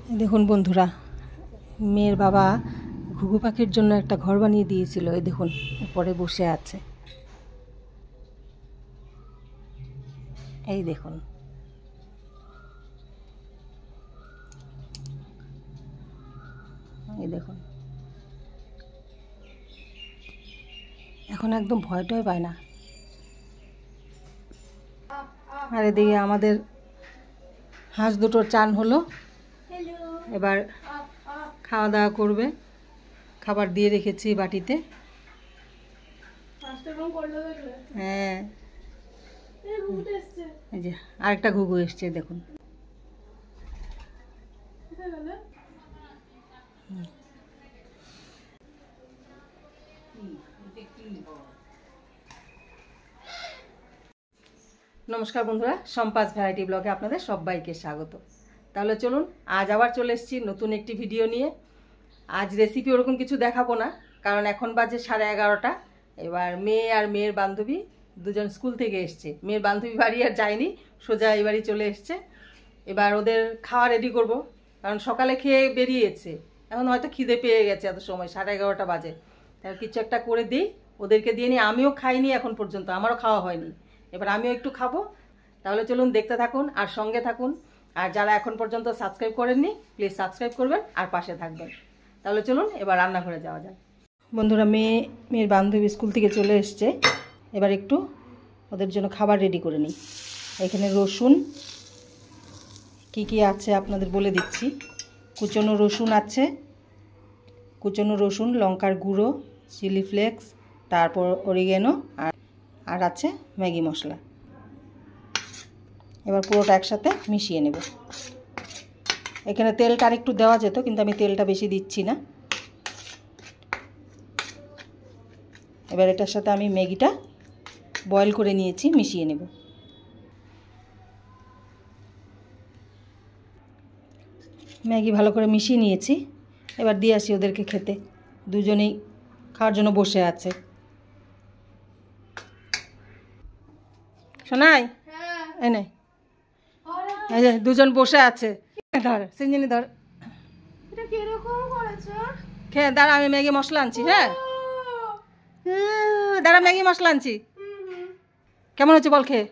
দেখুন বন্ধুরা, মেয়ের বাবা ঘুঘু পাখির জন্য একটা ঘর বানিয়ে দিয়েছিল। এই দেখুন উপরে বসে আছে। এই দেখুন, এই দেখুন, এখন একদম ভয়টাই পায় না। আর এদিকে আমাদের হাঁস দুটোর চান হলো, এবার খাওয়া দাওয়া করবে। খাবার দিয়ে রেখেছি বাটিতে। হ্যাঁ, এই যে আরেকটা ঘুঘু এসছে দেখুন। নমস্কার বন্ধুরা, সম্পাস ভ্যারাইটি ব্লগে আপনাদের সবাইকে স্বাগত। তাহলে চলুন, আজ আবার চলে এসেছি নতুন একটি ভিডিও নিয়ে। আজ রেসিপি ওরকম কিছু দেখাবো না, কারণ এখন বাজে 11:30। এবার মেয়ে আর মেয়ের বান্ধবী দুজন স্কুল থেকে এসছে। মেয়ের বান্ধবী বাড়ি আর যায়নি, সোজা এই বাড়ি চলে এসছে। এবার ওদের খাওয়া রেডি করব, কারণ সকালে খেয়ে বেরিয়েছে, এখন হয়তো খিদে পেয়ে গেছে। এত সময় 11:30 বাজে, তাহলে কিছু একটা করে দিই, ওদেরকে দিয়ে নিই। আমিও খাইনি এখন পর্যন্ত, আমারও খাওয়া হয়নি। এবার আমিও একটু খাবো। তাহলে চলুন দেখতে থাকুন আর সঙ্গে থাকুন। আর যারা এখন পর্যন্ত সাবস্ক্রাইব করেননি, প্লিজ সাবস্ক্রাইব করবেন আর পাশে থাকবেন। তাহলে চলুন এবার রান্নাঘরে যাওয়া যায়। বন্ধুরা, মেয়ের বান্ধবী স্কুল থেকে চলে এসছে। এবার একটু ওদের জন্য খাবার রেডি করে নিই। এখানে রসুন কি কি আছে আপনাদের বলে দিচ্ছি। কুচনো রসুন আছে, কুচনো রসুন, লঙ্কার গুঁড়ো, চিলি ফ্লেক্স, তারপর অরিগেনো আর আছে ম্যাগি মশলা। এবার পুরোটা একসাথে মিশিয়ে নেব। এখানে তেলটা আর একটু দেওয়া যেত, কিন্তু আমি তেলটা বেশি দিচ্ছি না। এবার এটার সাথে আমি ম্যাগিটা বয়েল করে নিয়েছি, মিশিয়ে নেব। ম্যাগি ভালো করে মিশিয়ে নিয়েছি। এবার দিয়ে আসি ওদেরকে খেতে। দুজনেই খাওয়ার জন্য বসে আছে। শোনাই, এনে এই যে দুজন বসে আছে। ধর সিঞ্জিনি, ধর। এটা কি রকম করেছো? খেয়ে দাঁড়া, আমি ম্যাগি মশলা আনছি। হ্যাঁ দাঁড়া, ম্যাগি মশলা আনছি। কেমন হচ্ছে বল খেয়ে?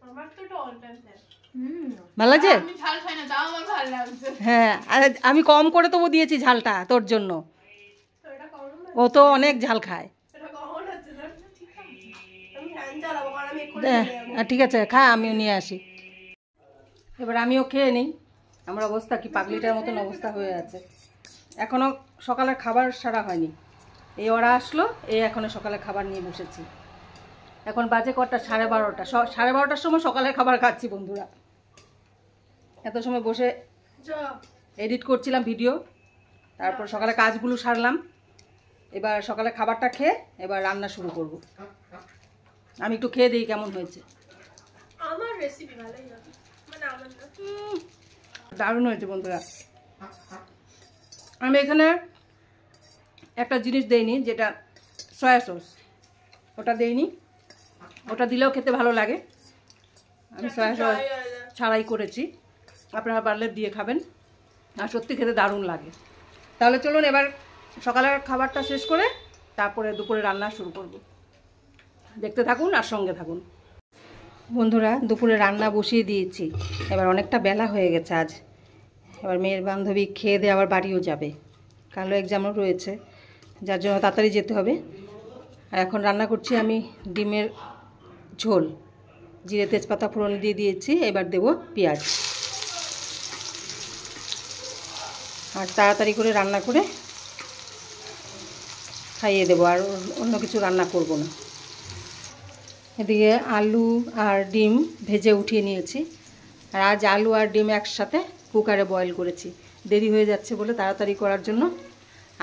আমার তো এটা অল টাইম ফেভারিট। ভালো লাগছে? আমি ঝাল খাই না, তাও আমার ভালো লাগছে। হ্যাঁ, আর আমি কম করে তবু দিয়েছি ঝালটা তোর জন্য। তো এটা কেমন হচ্ছে? ও তো অনেক ঝাল খায়। এটা কেমন হচ্ছে? ঠিক আছে, আমি ফ্যান চালাবো, কারণ আমি এক্ষুনি চলে যাবো। ঠিক আছে, খা, আমিও নিয়ে আসি। এবার আমিও খেয়ে নিই। আমার অবস্থা কি পাগলিটার মতন অবস্থা হয়ে আছে। এখনও সকালের খাবার সারা হয়নি। এই ওরা আসলো, এই এখনও সকালে খাবার নিয়ে বসেছি। এখন বাজে কটা? 12:30। 12:30টার সময় সকালের খাবার খাচ্ছি বন্ধুরা। এত সময় বসে এডিট করছিলাম ভিডিও, তারপর সকালে কাজগুলো সারলাম। এবার সকালে খাবারটা খেয়ে এবার রান্না শুরু করব। আমি একটু খেয়ে দিই কেমন হয়েছে। আমার রেসিপি ভালোই হবে, মানে আমার না। দারুণ হয়েছে বন্ধুরা। আমি এখানে একটা জিনিস দেইনি, যেটা সয়া সস, ওটা দেইনি। ওটা দিলেও খেতে ভালো লাগে। আমি সয়া সস ছাড়াই করেছি, আপনারা পারলে দিয়ে খাবেন, আর সত্যি খেতে দারুণ লাগে। তাহলে চলুন এবার সকালের খাবারটা শেষ করে তারপরে দুপুরে রান্না শুরু করব। দেখতে থাকুন আর সঙ্গে থাকুন। বন্ধুরা, দুপুরে রান্না বসিয়ে দিয়েছি। এবার অনেকটা বেলা হয়ে গেছে আজ। এবার মেয়ের বান্ধবী খেয়ে দিয়ে আবার বাড়িও যাবে, কালো এক্সামও রয়েছে, যার জন্য তাড়াতাড়ি যেতে হবে। আর এখন রান্না করছি আমি ডিমের ঝোল। জিরে তেজপাতা ফোড়ন দিয়ে দিয়েছি। এবার দেব পেঁয়াজ। আর তাড়াতাড়ি করে রান্না করে খাইয়ে দেবো, আর অন্য কিছু রান্না করব না। এদিকে আলু আর ডিম ভেজে উঠিয়ে নিয়েছি। আর আজ আলু আর ডিম একসাথে কুকারে বয়েল করেছি, দেরি হয়ে যাচ্ছে বলে তাড়াতাড়ি করার জন্য।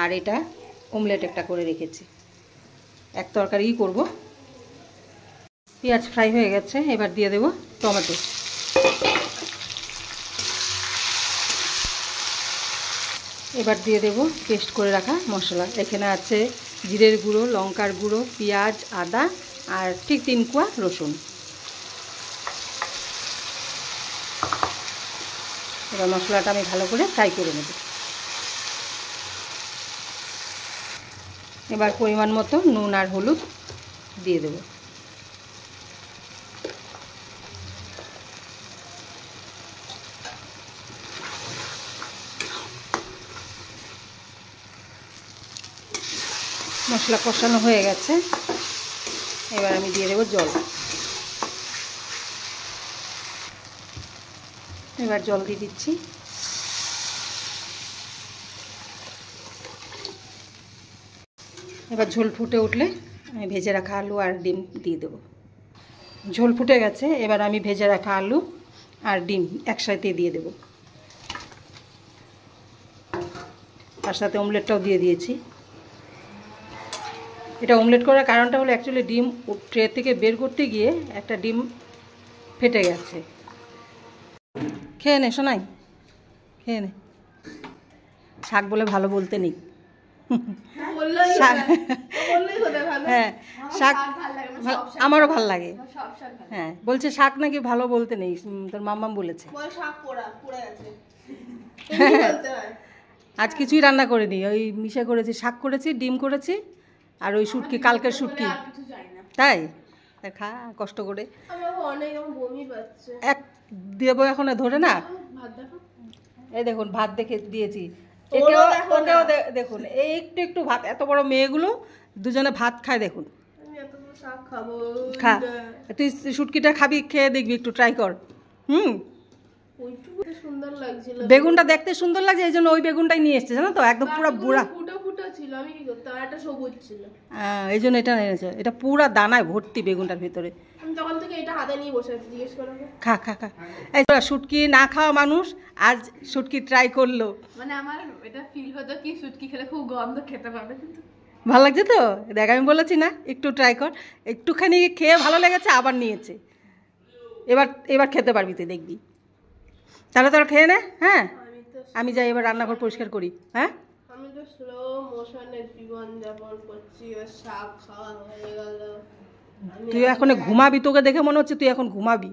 আর এটা অমলেট একটা করে রেখেছি, এক তরকারিই করব। পেঁয়াজ ফ্রাই হয়ে গেছে, এবার দিয়ে দেব টমেটো। এবার দিয়ে দেব পেস্ট করে রাখা মশলা। এখানে আছে জিরের গুঁড়ো, লঙ্কার গুঁড়ো, পেঁয়াজ, আদা আর ঠিক 3 কোয়া রসুন। এবার মশলাটা আমি ভালো করে ফ্রাই করে নেব। এবার পরিমাণ মতো নুন আর হলুদ দিয়ে দেব। মশলা কষানো হয়ে গেছে, এবার আমি দিয়ে দেবো জল। এবার জল দিয়ে দিচ্ছি। এবার ঝোল ফুটে উঠলে আমি ভেজে রাখা আলু আর ডিম দিয়ে দেবো। ঝোল ফুটে গেছে, এবার আমি ভেজে রাখা আলু আর ডিম একসাথে দিয়ে দেব। তার সাথে অমলেটটাও দিয়ে দিয়েছি। এটা অমলেট করার কারণটা হলো অ্যাকচুয়ালি ডিম ট্রে থেকে বের করতে গিয়ে একটা ডিম ফেটে গেছে। খেয়ে নে শোনাই, খেয়ে নে। শাক বলে ভালো বলতে নেই। হ্যাঁ শাক আমারও ভাল লাগে। হ্যাঁ বলছে শাক নাকি ভালো বলতে নেই, তোর মাম্মাম বলেছে। আজ কিছুই রান্না করিনি, ওই মিশে করেছি, শাক করেছি, ডিম করেছি আর ওই শুটকি, কালকের শুটকি। তাই খা কষ্ট করে। এক দেবো এখন ধরে না। এই দেখুন ভাত দেখে দিয়েছি, ওকেও দেখুন এই একটু একটু ভাত। এত বড় মেয়েগুলো দুজনে ভাত খায় দেখুন। খা, তুই শুটকিটা খাবি, খেয়ে দেখবি, একটু ট্রাই কর। বেগুনটা দেখতে সুন্দর লাগছে, এই জন্য ওই বেগুনটাই নিয়ে এসছে, জানো তো, একদম পুরো বুড়া এই জন্য এটা নিয়েছে। এটা পুরা দানায় ভর্তি বেগুনটার ভিতরে। খা খা খা। এই শুটকি না খাওয়া মানুষ আজ শুটকি ট্রাই করলো। মানে আমার এটা ফিল হতো কি শুটকি খেলে খুব গন্ধ, খেতে পারবে কিন্তু ভালো লাগছে তো। দেখ আমি বলেছি না একটু ট্রাই কর, একটুখানি খেয়ে ভালো লেগেছে আবার নিয়েছে। এবার খেতে পারবি তুই, দেখবি। তাহলে তোরা খেয়ে নে। হ্যাঁ আমি যাই এবার রান্নাঘর পরিষ্কার করি। হ্যাঁ আমি তো স্লো মোশনে জীবন যাপন করছি, শাক খাওয়া হয়ে গেল। তুই এখন ঘুমাবি, তোকে দেখে মনে হচ্ছে তুই এখন ঘুমাবি।